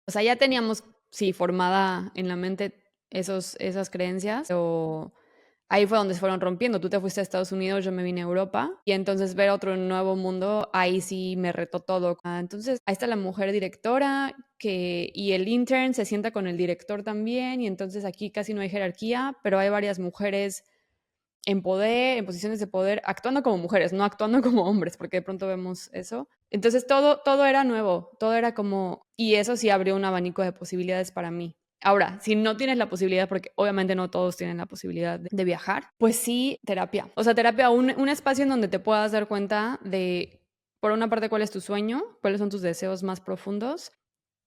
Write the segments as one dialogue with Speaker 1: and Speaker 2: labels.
Speaker 1: O sea, ya teníamos, sí, formada en la mente esas creencias, pero ahí fue donde se fueron rompiendo. Tú te fuiste a Estados Unidos, yo me vine a Europa y entonces ver otro nuevo mundo, ahí sí me retó todo. Entonces, ahí está la mujer directora y el intern se sienta con el director también y entonces aquí casi no hay jerarquía, pero hay varias mujeres en poder, en posiciones de poder, actuando como mujeres, no actuando como hombres, porque de pronto vemos eso. Entonces todo era nuevo, todo era como, y eso sí abrió un abanico de posibilidades para mí. Ahora, si no tienes la posibilidad, porque obviamente no todos tienen la posibilidad de viajar, pues sí, terapia. O sea, terapia, un espacio en donde te puedas dar cuenta de, por una parte, cuál es tu sueño, cuáles son tus deseos más profundos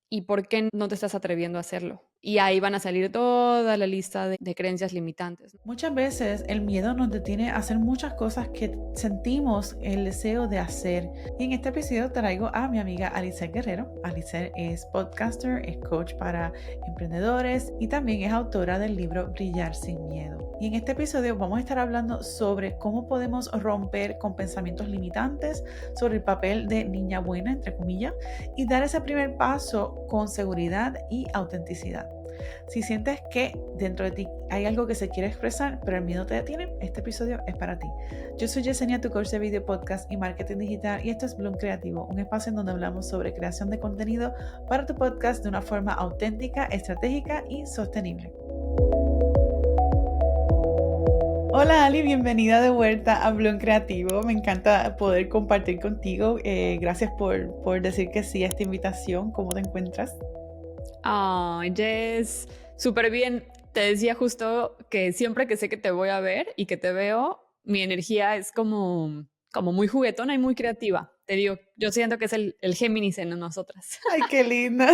Speaker 1: y por qué no te estás atreviendo a hacerlo. Y ahí van a salir toda la lista de creencias limitantes.
Speaker 2: Muchas veces el miedo nos detiene a hacer muchas cosas que sentimos el deseo de hacer. Y en este episodio traigo a mi amiga Alice Guerrero. Alice es podcaster, es coach para emprendedores y también es autora del libro Brillar sin miedo. Y en este episodio vamos a estar hablando sobre cómo podemos romper con pensamientos limitantes, sobre el papel de niña buena, entre comillas, y dar ese primer paso con seguridad y autenticidad. Si sientes que dentro de ti hay algo que se quiere expresar, pero el miedo te detiene, este episodio es para ti. Yo soy Yesenia, tu coach de video podcast y marketing digital, y esto es Bloom Creativo, un espacio en donde hablamos sobre creación de contenido para tu podcast de una forma auténtica, estratégica y sostenible. Hola Ali, bienvenida de vuelta a Bloom Creativo. Me encanta poder compartir contigo. Gracias por decir que sí a esta invitación. ¿Cómo te encuentras?
Speaker 1: Ay, Jess, súper bien. Te decía justo que siempre que sé que te voy a ver y que te veo, mi energía es como muy juguetona y muy creativa. Te digo, yo siento que es el Géminis en nosotras.
Speaker 2: Ay, qué linda.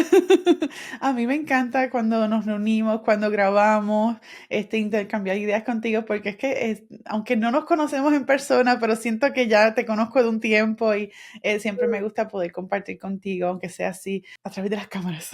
Speaker 2: A mí me encanta cuando nos reunimos, cuando grabamos, intercambiar ideas contigo, porque es que aunque no nos conocemos en persona, pero siento que ya te conozco de un tiempo y siempre me gusta poder compartir contigo, aunque sea así, a través de las cámaras.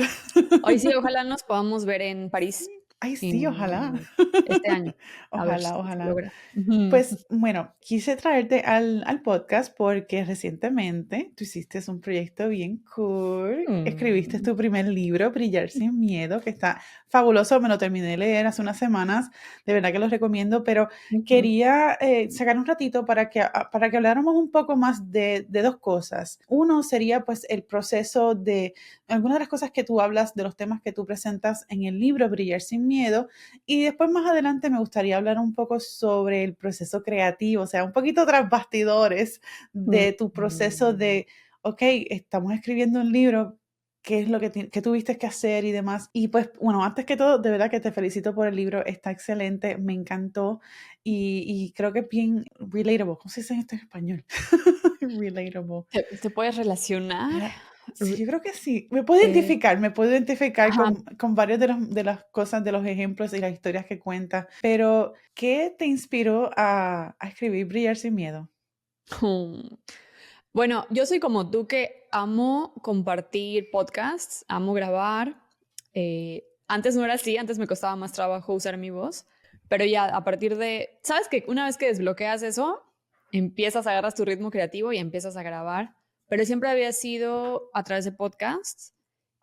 Speaker 1: Hoy sí, ojalá nos podamos ver en París
Speaker 2: Ay, sí, ojalá.
Speaker 1: en este año. A ver
Speaker 2: Ojalá,
Speaker 1: si se
Speaker 2: ojalá.
Speaker 1: logra. Ujú.
Speaker 2: Pues bueno, quise traerte al podcast porque recientemente tú hiciste un proyecto bien cool. Escribiste
Speaker 1: Mm.
Speaker 2: tu primer libro, Brillar sin miedo, que está fabuloso. Me lo terminé de leer hace unas semanas. De verdad que lo recomiendo, pero
Speaker 1: Ujú.
Speaker 2: quería sacar un ratito para que habláramos un poco más de dos cosas. Uno sería pues el proceso de algunas de las cosas que tú hablas, de los temas que tú presentas en el libro Brillar sin miedo. Y después más adelante me gustaría hablar un poco sobre el proceso creativo, o sea, un poquito tras bastidores de tu proceso de, ok, estamos escribiendo un libro, qué es lo que tuviste que hacer y demás. Y pues, bueno, antes que todo, de verdad que te felicito por el libro, está excelente, me encantó y creo que es bien relatable. ¿Cómo se dice esto en español? Relatable.
Speaker 1: ¿Te puedes relacionar?
Speaker 2: Sí,
Speaker 1: Re-
Speaker 2: yo creo que sí.
Speaker 1: eh,
Speaker 2: Me puedo identificar
Speaker 1: ajá.
Speaker 2: con varios de las cosas, de los ejemplos y las historias que cuentas. Pero, ¿qué te inspiró a escribir Brillar sin miedo?
Speaker 1: Mm. Bueno, yo soy como tú que amo compartir podcasts, amo grabar. Antes no era así, antes me costaba más trabajo usar mi voz, pero ya a partir de, ¿sabes que una vez que desbloqueas eso, empiezas, agarras tu ritmo creativo y empiezas a grabar? Pero siempre había sido a través de podcasts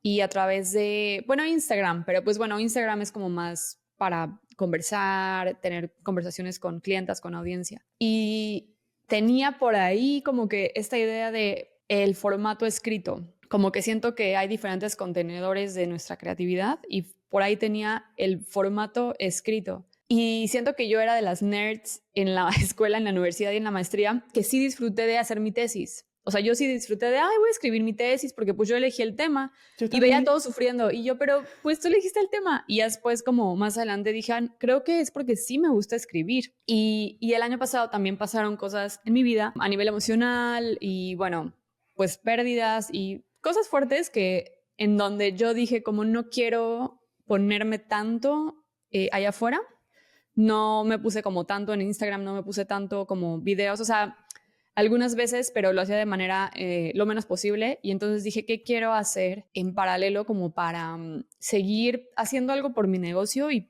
Speaker 1: y a través de, bueno, Instagram, pero pues bueno, Instagram es como más para conversar, tener conversaciones con clientas, con audiencia. Y tenía por ahí como que esta idea de el formato escrito, como que siento que hay diferentes contenedores de nuestra creatividad y por ahí tenía el formato escrito. Y siento que yo era de las nerds en la escuela, en la universidad y en la maestría, que sí disfruté de hacer mi tesis. O sea, yo sí disfruté de, ay, voy a escribir mi tesis porque pues yo elegí el tema
Speaker 2: Yo
Speaker 1: y veía a
Speaker 2: también.
Speaker 1: todos sufriendo. Y yo, pero pues tú elegiste el tema. Y ya después, como más adelante, dije, "Ah, creo que es porque sí me gusta escribir". Y el año pasado también pasaron cosas en mi vida a nivel emocional y bueno, pues pérdidas y cosas fuertes que en donde yo dije, como no quiero ponerme tanto allá afuera, no me puse como tanto en Instagram, no me puse tanto como videos, o sea, algunas veces, pero lo hacía de manera lo menos posible. Y entonces dije, ¿qué quiero hacer en paralelo como para seguir haciendo algo por mi negocio y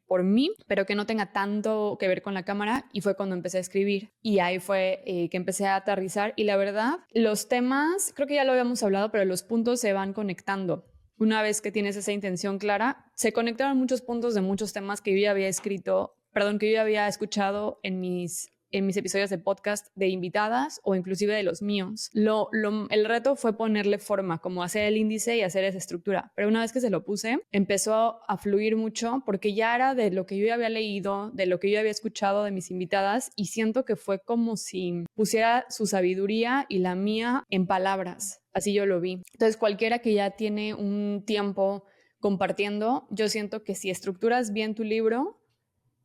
Speaker 1: por mí, pero que no tenga tanto que ver con la cámara? Y fue cuando empecé a escribir. Y ahí fue que empecé a aterrizar. Y la verdad, los temas, creo que ya lo habíamos hablado, pero los puntos se van conectando. una vez que tienes esa intención clara, se conectaron muchos puntos de muchos temas que yo ya había que yo ya había escuchado en mis episodios de podcast de invitadas o inclusive de los míos. El reto fue ponerle forma, como hacer el índice y hacer esa estructura. Pero una vez que se lo puse, empezó a fluir mucho porque ya era de lo que yo ya había leído, de lo que yo había escuchado de mis invitadas, y siento que fue como si pusiera su sabiduría y la mía en palabras. Así yo lo vi. Entonces, cualquiera que ya tiene un tiempo compartiendo, yo siento que si estructuras bien tu libro,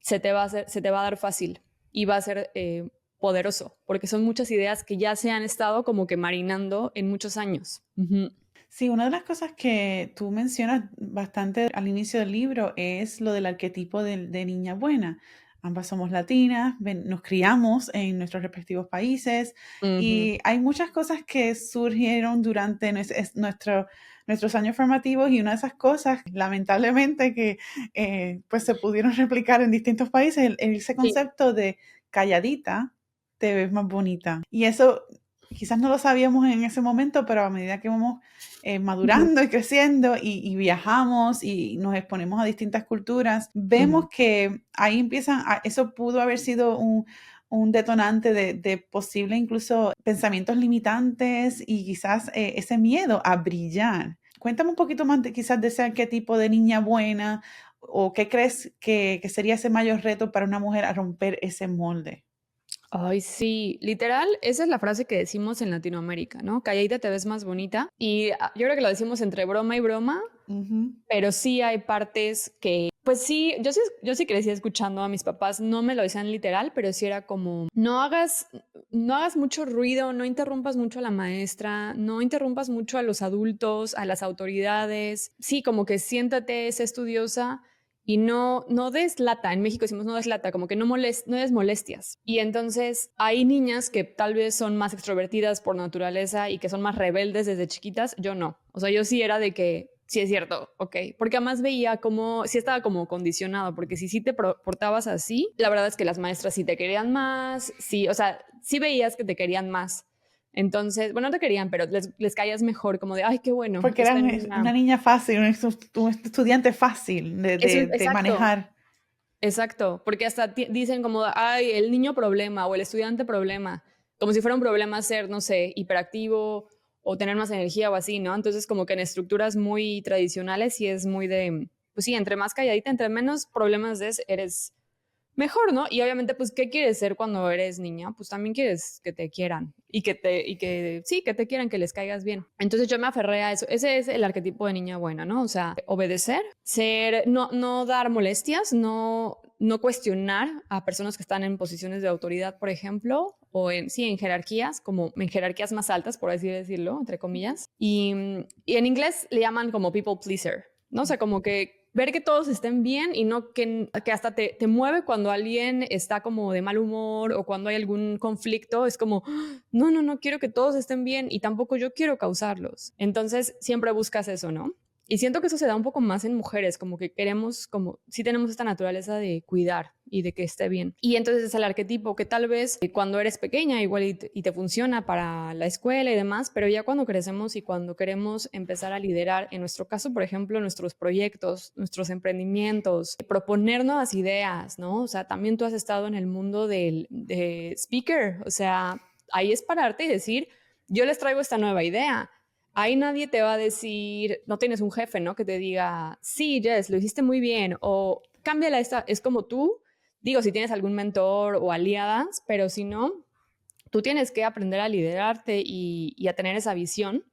Speaker 1: se te va a dar fácil y va a ser poderoso, porque son muchas ideas que ya se han estado como que marinando en muchos años. Uh-huh.
Speaker 2: Sí, una de las cosas que tú mencionas bastante al inicio del libro es lo del arquetipo de niña buena. Ambas somos latinas, nos criamos en nuestros respectivos países y hay muchas cosas que surgieron durante nuestros años formativos, y una de esas cosas, lamentablemente, que pues se pudieron replicar en distintos países, ese concepto de calladita te ves más bonita. Y eso quizás no lo sabíamos en ese momento, pero a medida que vamos madurando y creciendo y viajamos y nos exponemos a distintas culturas, vemos que ahí eso pudo haber sido un detonante de posible incluso pensamientos limitantes y quizás ese miedo a brillar. Cuéntame un poquito más quizás de ese arquetipo de niña buena, o qué crees que sería ese mayor reto para una mujer a romper ese molde.
Speaker 1: Ay, sí, literal, esa es la frase que decimos en Latinoamérica, ¿no? Calladita te ves más bonita. Y yo creo que lo decimos entre broma y broma, pero sí hay partes que, pues sí, yo sí crecí escuchando a mis papás, no me lo decían literal, pero sí era como, no hagas mucho ruido, no interrumpas mucho a la maestra, no interrumpas mucho a los adultos, a las autoridades. Sí, como que siéntate, sé estudiosa. Y no des lata. En México decimos no des lata, como que no des molestias. Y entonces hay niñas que tal vez son más extrovertidas por naturaleza y que son más rebeldes desde chiquitas. Yo no. O sea, yo sí era de que sí es cierto, ok. Porque además veía como, sí estaba como condicionado, porque si sí te portabas así, la verdad es que las maestras sí te querían más, sí, o sea, sí veías que te querían más. Entonces, bueno, no te querían, pero les caías mejor, como de, ay, qué bueno.
Speaker 2: Porque eras una niña fácil, un estudiante fácil de manejar.
Speaker 1: Exacto, porque hasta dicen como, ay, el niño problema o el estudiante problema, como si fuera un problema ser, no sé, hiperactivo o tener más energía o así, ¿no? Entonces como que en estructuras muy tradicionales sí es muy de, pues sí, entre más calladita, entre menos problemas eres mejor, ¿no? Y obviamente, pues, ¿qué quieres ser cuando eres niña? Pues también quieres que te quieran y que te quieran, que les caigas bien. Entonces yo me aferré a eso. Ese es el arquetipo de niña buena, ¿no? O sea, obedecer, no dar molestias, no cuestionar a personas que están en posiciones de autoridad, por ejemplo, o en jerarquías, como en jerarquías más altas, por así decirlo, entre comillas. Y en inglés le llaman como people pleaser, ¿no? O sea, como que ver que todos estén bien y no que hasta te mueve cuando alguien está como de mal humor o cuando hay algún conflicto. Es como, no quiero que todos estén bien y tampoco yo quiero causarlos. Entonces siempre buscas eso, ¿no? Y siento que eso se da un poco más en mujeres, como que queremos, como sí tenemos esta naturaleza de cuidar y de que esté bien. Y entonces es el arquetipo que tal vez cuando eres pequeña igual y te funciona para la escuela y demás, pero ya cuando crecemos y cuando queremos empezar a liderar, en nuestro caso, por ejemplo, nuestros proyectos, nuestros emprendimientos, proponer nuevas ideas, ¿no? O sea, también tú has estado en el mundo de speaker, o sea, ahí es pararte y decir, yo les traigo esta nueva idea. Ahí nadie te va a decir, no tienes un jefe, ¿no? Que te diga, sí, Jess, lo hiciste muy bien, o cámbiala esta. Es como tú, digo, si tienes algún mentor o aliadas, pero si no, tú tienes que aprender a liderarte y a tener esa visión.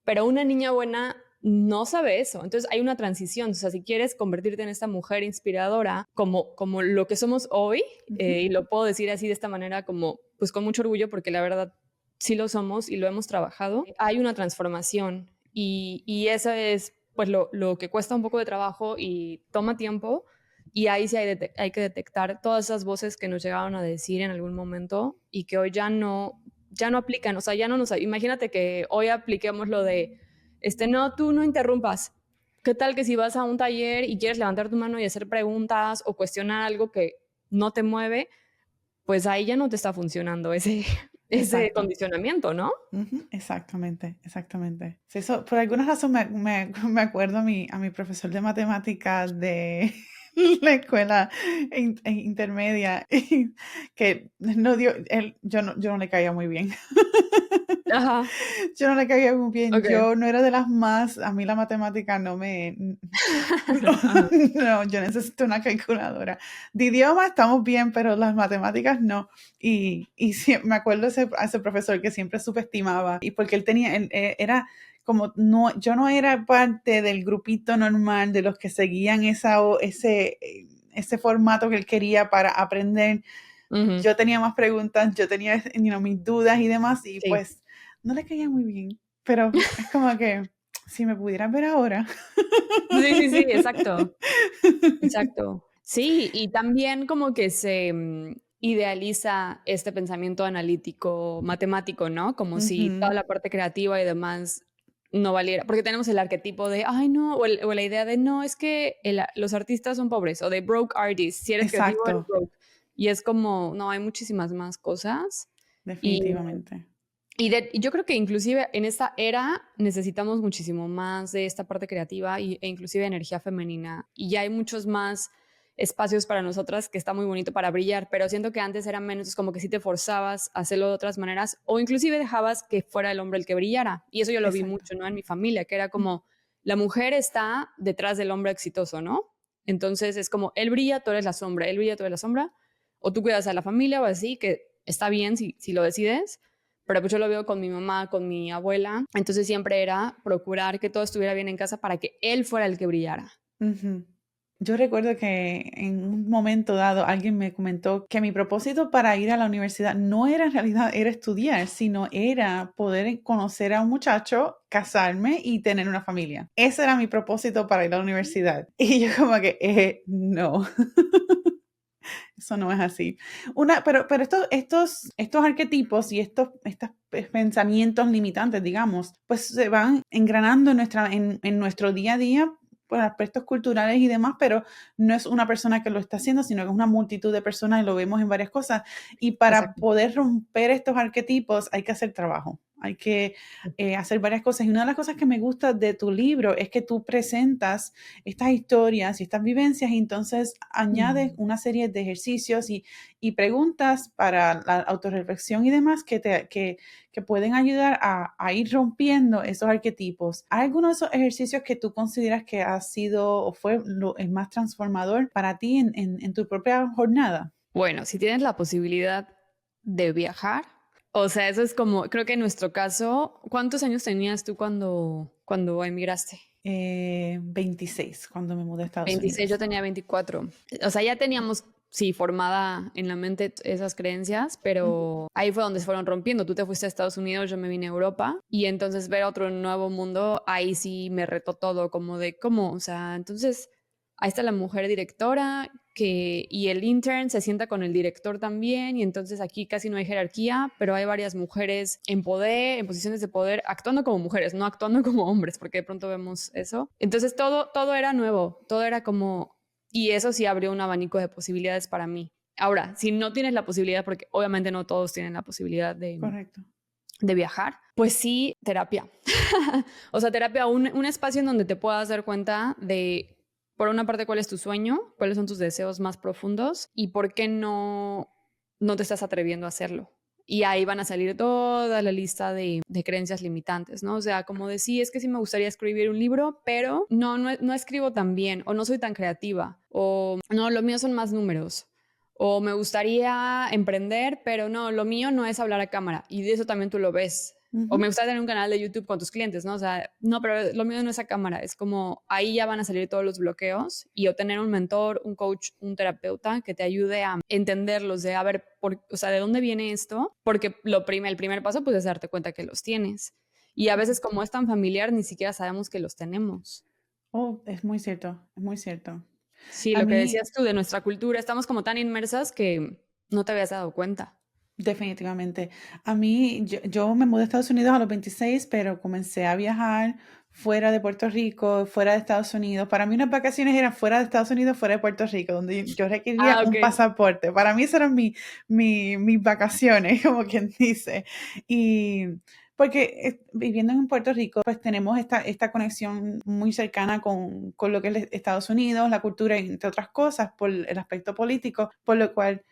Speaker 1: Pero una niña buena no sabe eso. Entonces hay una transición. O sea, si quieres convertirte en esta mujer inspiradora, como lo que somos hoy, y lo puedo decir así de esta manera, como pues con mucho orgullo, porque la verdad sí lo somos y lo hemos trabajado, hay una transformación y eso es pues lo que cuesta un poco de trabajo y toma tiempo, y ahí sí hay que detectar todas esas voces que nos llegaron a decir en algún momento y que hoy ya no aplican. O sea, ya no nos... Imagínate que hoy apliquemos lo de, no, tú no interrumpas. ¿Qué tal que si vas a un taller y quieres levantar tu mano y hacer preguntas o cuestionar algo que no te mueve? Pues ahí ya no te está funcionando ese
Speaker 2: exacto.
Speaker 1: condicionamiento, ¿no?
Speaker 2: Ujú, exactamente, exactamente. Sí, eso, por alguna razón me acuerdo a mi profesor de matemáticas de la escuela intermedia, y que no dio, yo no le caía muy bien.
Speaker 1: Ajá,
Speaker 2: Yo no le caía muy bien.
Speaker 1: okey.
Speaker 2: Yo no era de las más, a mí la matemática no me, no,
Speaker 1: Ajá,
Speaker 2: no, yo necesito una calculadora. De idioma estamos bien, pero las matemáticas no. Me acuerdo a ese profesor que siempre subestimaba, y porque era como, no, yo no era parte del grupito normal de los que seguían ese formato que él quería para aprender.
Speaker 1: ujú,
Speaker 2: Yo tenía más preguntas, yo tenía, mis dudas y demás, y
Speaker 1: sí.
Speaker 2: pues no le caía muy bien, pero es como que si me pudieran ver ahora.
Speaker 1: Sí, sí, sí, exacto, exacto. Sí, y también como que se, idealiza este pensamiento analítico, matemático, ¿no? Como si toda
Speaker 2: Ujú,
Speaker 1: la parte creativa y demás no valiera, porque tenemos el arquetipo de: "Ay, no", o la idea de: "No, es que los artistas son pobres", o de broke artist, si eres creativo eres
Speaker 2: exacto,
Speaker 1: broke. Y es como, no, hay muchísimas más cosas. Y
Speaker 2: definitivamente.
Speaker 1: yo creo que inclusive en esta era necesitamos muchísimo más de esta parte creativa e inclusive energía femenina. Y ya hay muchos más espacios para nosotras que está muy bonito para brillar, pero siento que antes era menos, es como que sí te forzabas a hacerlo de otras maneras o inclusive dejabas que fuera el hombre el que brillara. Y eso yo lo vi
Speaker 2: Exacto.
Speaker 1: mucho, ¿no? En mi familia, que era como la mujer está detrás del hombre exitoso, ¿no? Entonces es como él brilla, tú eres la sombra, él brilla, tú eres la sombra, o tú cuidas a la familia o así, que está bien si lo decides, pero pues yo lo veo con mi mamá, con mi abuela. Entonces siempre era procurar que todo estuviera bien en casa para que él fuera el que brillara.
Speaker 2: Ujú. Yo recuerdo que en un momento dado alguien me comentó que mi propósito para ir a la universidad no era en realidad era estudiar, sino era poder conocer a un muchacho, casarme y tener una familia. Ese era mi propósito para ir a la universidad. Y yo como que, no. Eso no es así. Pero estos arquetipos y estos pensamientos limitantes, digamos, pues se van engranando en nuestro día a día por aspectos culturales y demás, pero no es una persona que lo está haciendo, sino que es una multitud de personas y lo vemos en varias cosas. Y para
Speaker 1: Exacto.
Speaker 2: poder romper estos arquetipos hay que hacer trabajo, hay que hacer varias cosas. Y una de las cosas que me gusta de tu libro es que tú presentas estas historias y estas vivencias y entonces añades
Speaker 1: Mm.
Speaker 2: una serie de ejercicios y preguntas para la autorreflexión y demás que pueden ayudar a ir rompiendo esos arquetipos. ¿Hay alguno de esos ejercicios que tú consideras que ha sido o fue el más transformador para ti en tu propia jornada?
Speaker 1: Bueno, si tienes la posibilidad de viajar, o sea, eso es como, creo que en nuestro caso, ¿cuántos años tenías tú cuando emigraste?
Speaker 2: 26, cuando me mudé a Estados
Speaker 1: 26, yo
Speaker 2: Unidos.
Speaker 1: tenía 24. O sea, ya teníamos, sí, formada en la mente esas creencias,
Speaker 2: Ujú,
Speaker 1: pero ahí fue donde se fueron rompiendo. Tú te fuiste a Estados Unidos, yo me vine a Europa y entonces ver otro nuevo mundo, ahí sí me retó todo, como de cómo, o sea, entonces ahí está la mujer directora y el intern se sienta con el director también y entonces aquí casi no hay jerarquía, pero hay varias mujeres en poder, en posiciones de poder, actuando como mujeres, no actuando como hombres, porque de pronto vemos eso. Entonces todo era nuevo, todo era como, y eso sí abrió un abanico de posibilidades para mí. Ahora, si no tienes la posibilidad, porque obviamente no todos tienen la posibilidad
Speaker 2: correcto.
Speaker 1: de viajar, pues sí, terapia. O sea, terapia, un espacio en donde te puedas dar cuenta de, por una parte, cuál es tu sueño, cuáles son tus deseos más profundos y por qué no te estás atreviendo a hacerlo. Y ahí van a salir toda la lista de creencias limitantes, ¿no? O sea, como decir, es que sí me gustaría escribir un libro, pero no escribo tan bien, o no soy tan creativa, o no, lo mío son más números. O me gustaría emprender, pero no, lo mío no es hablar a cámara. Y de eso también tú lo ves. O me
Speaker 2: Ujú.
Speaker 1: gustaría tener un canal de YouTube con tus clientes, ¿no? O sea, no, pero lo mío no es a cámara. Es como ahí ya van a salir todos los bloqueos y obtener un mentor, un coach, un terapeuta que te ayude a entenderlos, de a ver, o sea, ¿de dónde viene esto? Porque el primer paso pues es darte cuenta que los tienes. Y a veces
Speaker 2: Correcto.
Speaker 1: como es tan familiar, ni siquiera sabemos que los tenemos.
Speaker 2: Oh, es muy cierto, es muy cierto.
Speaker 1: Sí,
Speaker 2: A
Speaker 1: lo que
Speaker 2: mí,
Speaker 1: decías tú de nuestra cultura, estamos como tan inmersas que no te habías dado cuenta.
Speaker 2: definitivamente. A mí, yo me mudé a Estados Unidos a los 26, pero comencé a viajar fuera de Puerto Rico, fuera de Estados Unidos. Para mí unas vacaciones eran fuera de Estados Unidos, fuera de Puerto Rico, donde yo requería
Speaker 1: Ah, ok.
Speaker 2: un pasaporte. Para mí esas eran mis vacaciones, como quien dice. Y porque viviendo en Puerto Rico, pues tenemos esta conexión muy cercana con lo que es Estados Unidos, la cultura, entre otras cosas, por el aspecto político, por lo cual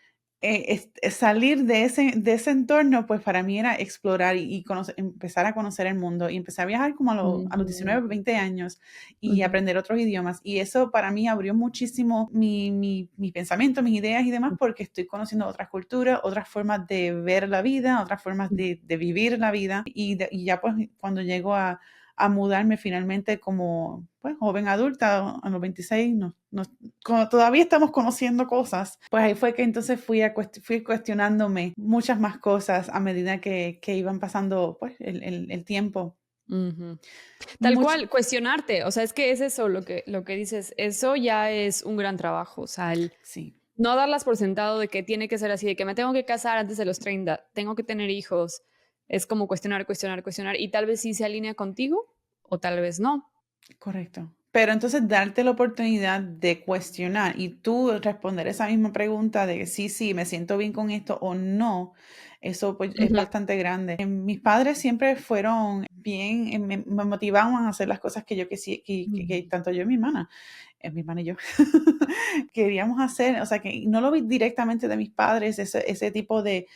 Speaker 2: salir de ese entorno, pues para mí era explorar y empezar a conocer el mundo. Y empecé a viajar como a los
Speaker 1: Ujú,
Speaker 2: 19, 20 años y
Speaker 1: ujú,
Speaker 2: aprender otros idiomas. Y eso para mí abrió muchísimo mi pensamiento, mis ideas y demás, porque estoy conociendo otras culturas, otras formas de ver la vida, otras formas
Speaker 1: ujú.
Speaker 2: de vivir la vida. Y ya pues cuando llego a mudarme finalmente como pues, joven adulta a los 26, como todavía estamos conociendo cosas, pues ahí fue que entonces fui cuestionándome muchas más cosas a medida que iban pasando pues, el tiempo.
Speaker 1: Ujú. Tal
Speaker 2: Mucho,
Speaker 1: cual, cuestionarte, o sea, es que es eso lo que dices, eso ya es un gran trabajo, o sea, el
Speaker 2: sí,
Speaker 1: no darlas por sentado de que tiene que ser así, de que me tengo que casar antes de los 30, tengo que tener hijos, es como cuestionar, cuestionar, cuestionar, y tal vez sí se alinea contigo o tal vez no.
Speaker 2: correcto. Pero entonces darte la oportunidad de cuestionar y tú responder esa misma pregunta de sí, sí, me siento bien con esto o no, eso pues es
Speaker 1: Ujú,
Speaker 2: bastante grande. Mis padres siempre fueron bien, me motivaban a hacer las cosas que yo que
Speaker 1: ujú,
Speaker 2: tanto yo y mi hermana y yo, queríamos hacer, o sea, que no lo vi directamente de mis padres, ese tipo de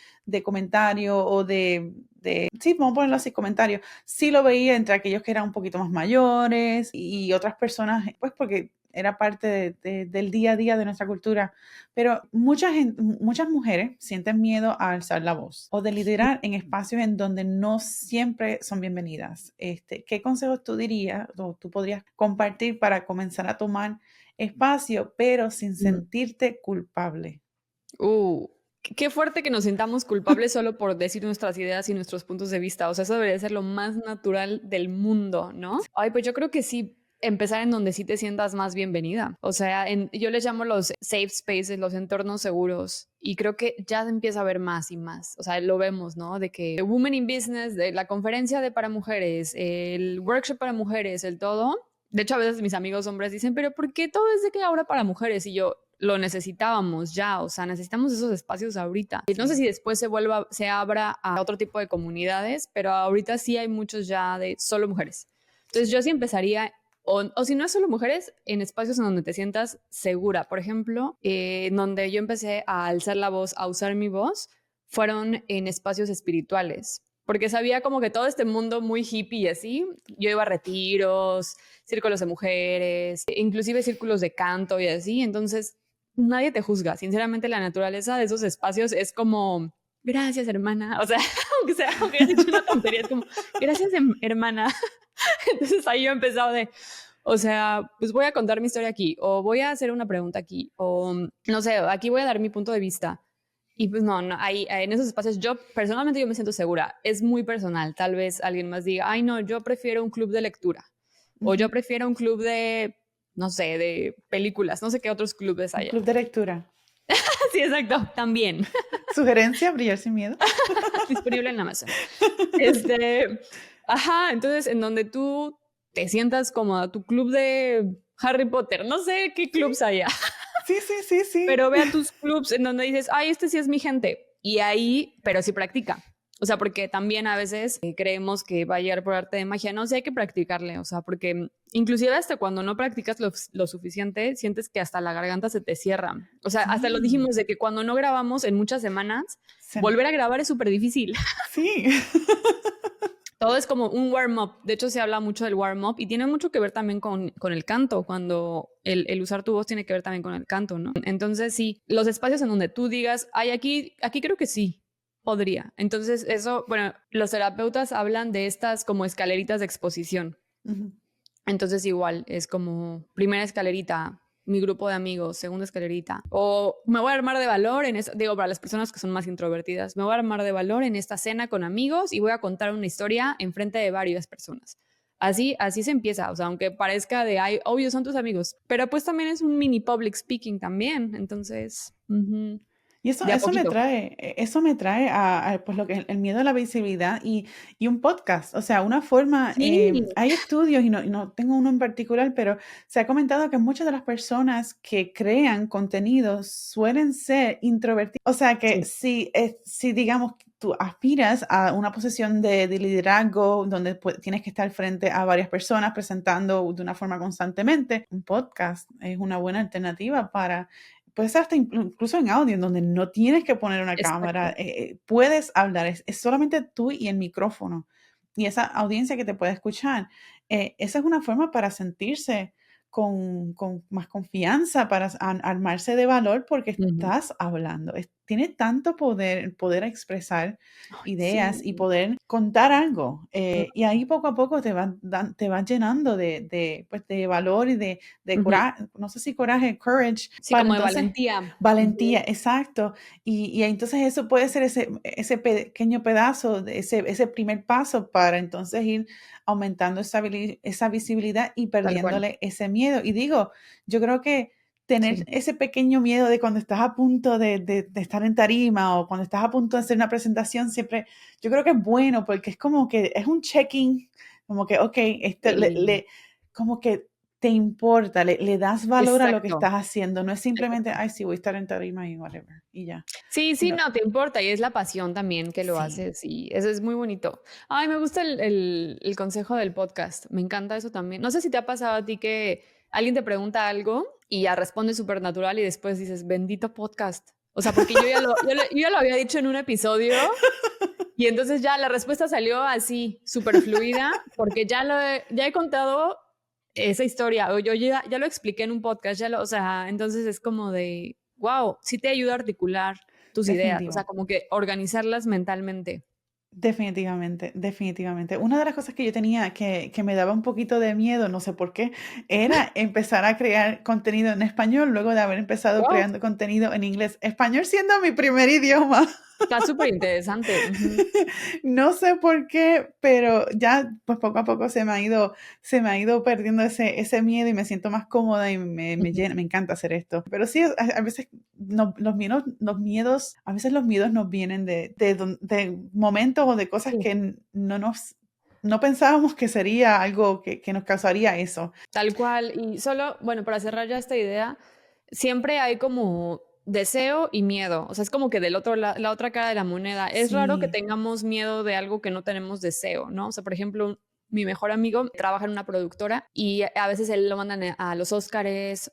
Speaker 2: comentario o sí, vamos a ponerlo así, comentario. Sí lo veía entre aquellos que eran un poquito más mayores y otras personas, pues porque era parte del día a día de nuestra cultura. Pero muchas mujeres sienten miedo a alzar la voz o de liderar en espacios en donde no siempre son bienvenidas. ¿Qué consejos tú dirías o tú podrías compartir para comenzar a tomar espacio, pero sin
Speaker 1: ujú.
Speaker 2: sentirte culpable?
Speaker 1: Uh, qué fuerte que nos sintamos culpables solo por decir nuestras ideas y nuestros puntos de vista. O sea, eso debería ser lo más natural del mundo, ¿no? Ay, pues yo creo que sí, empezar en donde sí te sientas más bienvenida. O sea, yo les llamo los safe spaces, los entornos seguros. Y creo que ya se empieza a ver más y más. O sea, lo vemos, ¿no? De que Women in Business, de la conferencia de para mujeres, el workshop para mujeres, el todo. De hecho, a veces mis amigos hombres dicen, pero ¿por qué todo es de que ahora para mujeres? Y yo, lo necesitábamos ya, o sea, necesitamos esos espacios ahorita. Y no sé
Speaker 2: Sí.
Speaker 1: si después se abra a otro tipo de comunidades, pero ahorita sí hay muchos ya de solo mujeres. Entonces
Speaker 2: Sí.
Speaker 1: yo sí empezaría, o si no es solo mujeres, en espacios en donde te sientas segura. Por ejemplo, en donde yo empecé a alzar la voz, a usar mi voz, fueron en espacios espirituales. Porque sabía como que todo este mundo muy hippie y así, yo iba a retiros, círculos de mujeres, inclusive círculos de canto y así, entonces nadie te juzga. Sinceramente, la naturaleza de esos espacios es como, gracias, hermana. O sea, aunque hayas dicho una tontería, es como, gracias, hermana. Entonces ahí yo he empezado de, o sea, pues voy a contar mi historia aquí, o voy a hacer una pregunta aquí, o no sé, aquí voy a dar mi punto de vista. Y pues no, no, ahí en esos espacios yo personalmente yo me siento segura. Es muy personal. Tal vez alguien más diga, ay no, yo prefiero un club de lectura. O yo
Speaker 2: Ujú.
Speaker 1: prefiero un club de, no sé, de películas. No sé qué otros clubes
Speaker 2: Un
Speaker 1: hay.
Speaker 2: club de lectura.
Speaker 1: Sí, exacto, también.
Speaker 2: Sugerencia, brillar sin miedo.
Speaker 1: Disponible en Amazon. Este, ajá, entonces en donde tú te sientas como tu club de Harry Potter, no sé qué
Speaker 2: Sí,
Speaker 1: clubs haya,
Speaker 2: sí, sí, sí, sí.
Speaker 1: pero ve a tus clubs en donde dices, ay, este sí es mi gente. Y ahí, pero sí practica. O sea, porque también a veces creemos que va a llegar por arte de magia. No sé, hay que practicarle. O sea, porque inclusive hasta cuando no practicas lo suficiente, sientes que hasta la garganta se te cierra. O sea, hasta lo
Speaker 2: Sí.
Speaker 1: dijimos de que cuando no grabamos en muchas semanas,
Speaker 2: Se-
Speaker 1: volver a grabar es súper difícil.
Speaker 2: Sí.
Speaker 1: Todo es como un warm-up. De hecho, se habla mucho del warm-up y tiene mucho que ver también con el canto, cuando el usar tu voz tiene que ver también con el canto, ¿no? Entonces, sí, los espacios en donde tú digas, ay, aquí creo que sí, podría. Entonces, eso, bueno, los terapeutas hablan de estas como escaleritas de exposición.
Speaker 2: Ujú.
Speaker 1: Entonces igual es como primera escalerita, mi grupo de amigos, segunda escalerita. O me voy a armar de valor en esta, digo, para las personas que son más introvertidas, me voy a armar de valor en esta cena con amigos y voy a contar una historia en frente de varias personas. Así se empieza, o sea, aunque parezca de, ay, obvio, son tus amigos, pero pues también es un mini public speaking también, entonces...
Speaker 2: Y
Speaker 1: de a poquito.
Speaker 2: eso me trae pues lo que es el miedo a la visibilidad y un podcast. O sea, una forma,
Speaker 1: Sí,
Speaker 2: hay estudios y no tengo uno en particular, pero se ha comentado que muchas de las personas que crean contenidos suelen ser introvertidas. O sea, que
Speaker 1: sí.
Speaker 2: si digamos tú aspiras a una posición de liderazgo donde tienes que estar frente a varias personas presentando de una forma constantemente, un podcast es una buena alternativa para puede ser hasta incluso en audio, en donde no tienes que poner una cámara,
Speaker 1: Exacto.
Speaker 2: puedes hablar, es solamente tú y el micrófono y esa audiencia que te puede escuchar. Esa es una forma para sentirse con más confianza, para armarse de valor porque
Speaker 1: Ujú.
Speaker 2: estás hablando. Tiene tanto poder, el poder expresar
Speaker 1: Ay,
Speaker 2: ideas y
Speaker 1: sí.
Speaker 2: poder contar algo. Y ahí poco a poco te vas llenando pues, de valor y de
Speaker 1: Ujú.
Speaker 2: coraje, no sé si coraje, courage,
Speaker 1: Sí,
Speaker 2: para
Speaker 1: como de
Speaker 2: entonces,
Speaker 1: valentía.
Speaker 2: valentía,
Speaker 1: Ujú.
Speaker 2: exacto. Y entonces eso puede ser ese pequeño pedazo, ese primer paso para entonces ir aumentando esa visibilidad y
Speaker 1: Tal cual.
Speaker 2: perdiéndole ese miedo. Y digo, yo creo que tener
Speaker 1: Sí.
Speaker 2: ese pequeño miedo de cuando estás a punto de estar en tarima o cuando estás a punto de hacer una presentación, siempre, yo creo que es bueno porque es como que es un check-in, como que, ok,
Speaker 1: Sí.
Speaker 2: como que te importa, le das valor a lo que
Speaker 1: Exacto.
Speaker 2: estás haciendo, no es simplemente,
Speaker 1: Exacto.
Speaker 2: ay, sí, voy a estar en tarima y whatever, y ya,
Speaker 1: Sí, sí,
Speaker 2: sino,
Speaker 1: no te importa, y es la pasión también que lo
Speaker 2: sí,
Speaker 1: haces, y eso es muy bonito. Ay, me gusta el consejo del podcast, me encanta eso también. No sé si te ha pasado a ti que alguien te pregunta algo y ya responde súper natural y después dices: "Bendito podcast". O sea, porque yo ya lo había dicho en un episodio y entonces ya la respuesta salió así, súper fluida, porque ya he contado esa historia, o yo ya lo expliqué en un podcast, o sea, entonces es como de, wow, sí te ayuda a articular tus ideas, o sea,
Speaker 2: definitivo.
Speaker 1: como que organizarlas mentalmente.
Speaker 2: Definitivamente, definitivamente. Una de las cosas que yo tenía que me daba un poquito de miedo, no sé por qué, era empezar a crear contenido en español luego de haber empezado
Speaker 1: Wow,
Speaker 2: creando contenido en inglés. Español siendo mi primer idioma.
Speaker 1: está súper interesante.
Speaker 2: No sé por qué, pero ya pues poco a poco se me ha ido perdiendo ese miedo y me siento más cómoda y me llena, me encanta hacer esto. Pero sí, a veces a veces los miedos nos vienen de momentos o de cosas
Speaker 1: Sí,
Speaker 2: que no pensábamos que sería algo que nos causaría eso.
Speaker 1: tal cual. Y solo, bueno, para cerrar ya esta idea, siempre hay como deseo y miedo. O sea, es como que la otra cara de la moneda. Es raro que
Speaker 2: Sí,
Speaker 1: tengamos miedo de algo que no tenemos deseo, ¿no? O sea, por ejemplo, mi mejor amigo trabaja en una productora y a veces él lo mandan a los Óscares,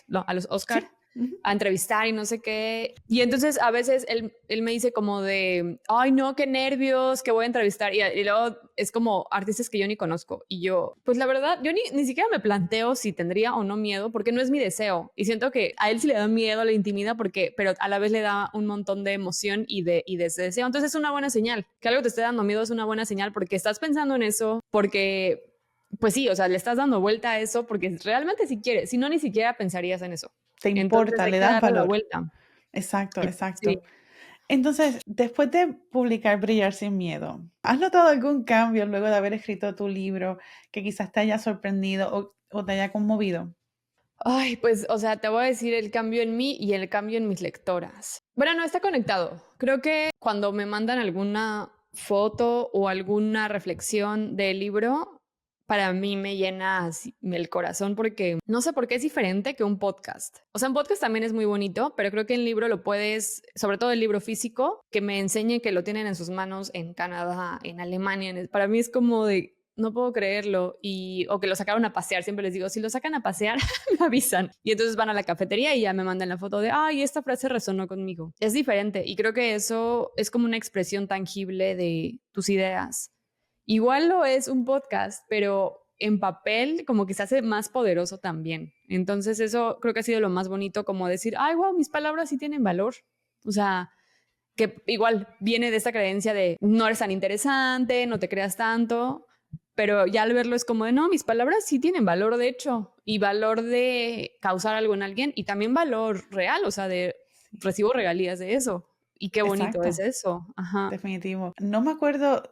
Speaker 1: no, a los Óscar
Speaker 2: sí. Ujú.
Speaker 1: a entrevistar y no sé qué. Y entonces a veces él me dice como de, ay no, qué nervios, que voy a entrevistar. Y luego es como artistas que yo ni conozco. Y yo, pues la verdad, yo ni siquiera me planteo si tendría o no miedo, porque no es mi deseo. Y siento que a él sí le da miedo, le intimida, pero a la vez le da un montón de emoción y de ese deseo. Entonces es una buena señal. Que algo te esté dando miedo es una buena señal porque estás pensando en eso, porque... Pues sí, o sea, le estás dando vuelta a eso porque realmente si quieres, si no, ni siquiera pensarías en eso.
Speaker 2: Te
Speaker 1: Entonces
Speaker 2: importa,
Speaker 1: hay
Speaker 2: le
Speaker 1: que
Speaker 2: das
Speaker 1: darle la
Speaker 2: valor.
Speaker 1: vuelta.
Speaker 2: Exacto,
Speaker 1: Sí.
Speaker 2: exacto. Entonces, después de publicar Brillar sin miedo, ¿has notado algún cambio luego de haber escrito tu libro que quizás te haya sorprendido o te haya conmovido?
Speaker 1: Ay, pues, o sea, te voy a decir el cambio en mí y el cambio en mis lectoras. Bueno, no está conectado. Creo que cuando me mandan alguna foto o alguna reflexión del libro, para mí me llena así el corazón porque no sé por qué es diferente que un podcast. O sea, un podcast también es muy bonito, pero creo que el libro lo puedes, sobre todo el libro físico, que me enseñe que lo tienen en sus manos en Canadá, en Alemania. Para mí es como de, no puedo creerlo. O que lo sacaron a pasear. Siempre les digo, si lo sacan a pasear, me avisan. Y entonces van a la cafetería y ya me mandan la foto de, ay, esta frase resonó conmigo. Es diferente y creo que eso es como una expresión tangible de tus ideas. Igual lo es un podcast, pero en papel como que se hace más poderoso también. Entonces eso creo que ha sido lo más bonito, como decir, ay, wow, mis palabras sí tienen valor. O sea, que igual viene de esta creencia de no eres tan interesante, no te creas tanto, pero ya al verlo es como de no, mis palabras sí tienen valor de hecho, y valor de causar algo en alguien, y también valor real, o sea, de recibo regalías de eso. Y qué bonito es
Speaker 2: Exacto,
Speaker 1: eso. Ajá.
Speaker 2: definitivo. No me acuerdo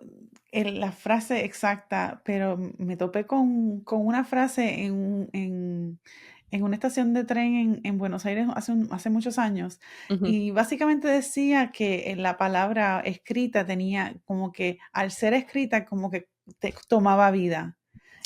Speaker 2: la frase exacta, pero me topé con una frase en una estación de tren en Buenos Aires hace muchos años,
Speaker 1: Ujú.
Speaker 2: y básicamente decía que la palabra escrita tenía como que, al ser escrita, como que te tomaba vida.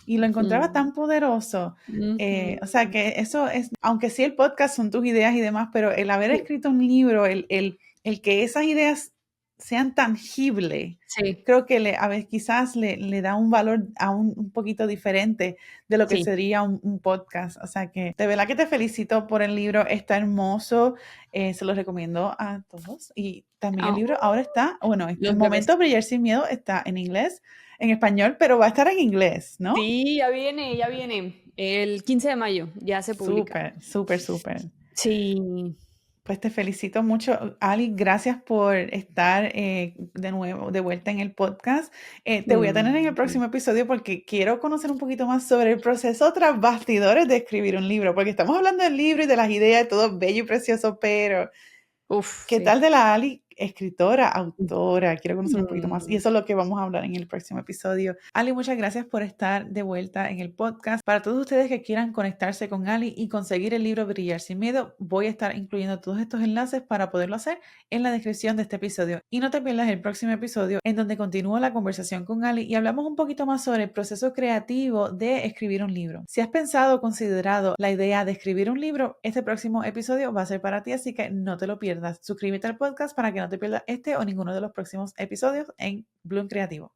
Speaker 2: Y lo encontraba
Speaker 1: Mm,
Speaker 2: tan poderoso. O sea,
Speaker 1: ujú.
Speaker 2: que eso es, aunque sí el podcast son tus ideas y demás, pero el haber
Speaker 1: Sí,
Speaker 2: escrito un libro, el que esas ideas sean tangibles,
Speaker 1: sí,
Speaker 2: creo que a ver, quizás le da un valor aún un poquito diferente de lo que
Speaker 1: sí.
Speaker 2: sería un podcast. O sea que de verdad que te felicito por el libro, está hermoso, se lo recomiendo a todos. Y también el
Speaker 1: Ah,
Speaker 2: libro ahora está, bueno, en el
Speaker 1: los bebés.
Speaker 2: momento Brillar sin miedo está en inglés, en español, pero va a estar en inglés, ¿no?
Speaker 1: Sí, ya viene, ya viene. El 15 de mayo ya se publica.
Speaker 2: Súper, súper, súper.
Speaker 1: Sí.
Speaker 2: Pues te felicito mucho, Ali. Gracias por estar de nuevo, de vuelta en el podcast. Te voy a tener en el
Speaker 1: Mm.
Speaker 2: próximo episodio porque quiero conocer un poquito más sobre el proceso tras bastidores de escribir un libro, porque estamos hablando del libro y de las ideas, todo bello y precioso, pero
Speaker 1: Uf,
Speaker 2: ¿qué
Speaker 1: sí.
Speaker 2: tal de la Ali, escritora, autora? Quiero conocer un poquito más. Y
Speaker 1: Mm.
Speaker 2: eso es lo que vamos a hablar en el próximo episodio. Ali, muchas gracias por estar de vuelta en el podcast. Para todos ustedes que quieran conectarse con Ali y conseguir el libro Brillar sin miedo, voy a estar incluyendo todos estos enlaces para poderlo hacer en la descripción de este episodio. Y no te pierdas el próximo episodio en donde continúo la conversación con Ali y hablamos un poquito más sobre el proceso creativo de escribir un libro. Si has pensado o considerado la idea de escribir un libro, este próximo episodio va a ser para ti, así que no te lo pierdas. Suscríbete al podcast para que no te pierdas este o ninguno de los próximos episodios en Bloom Creativo.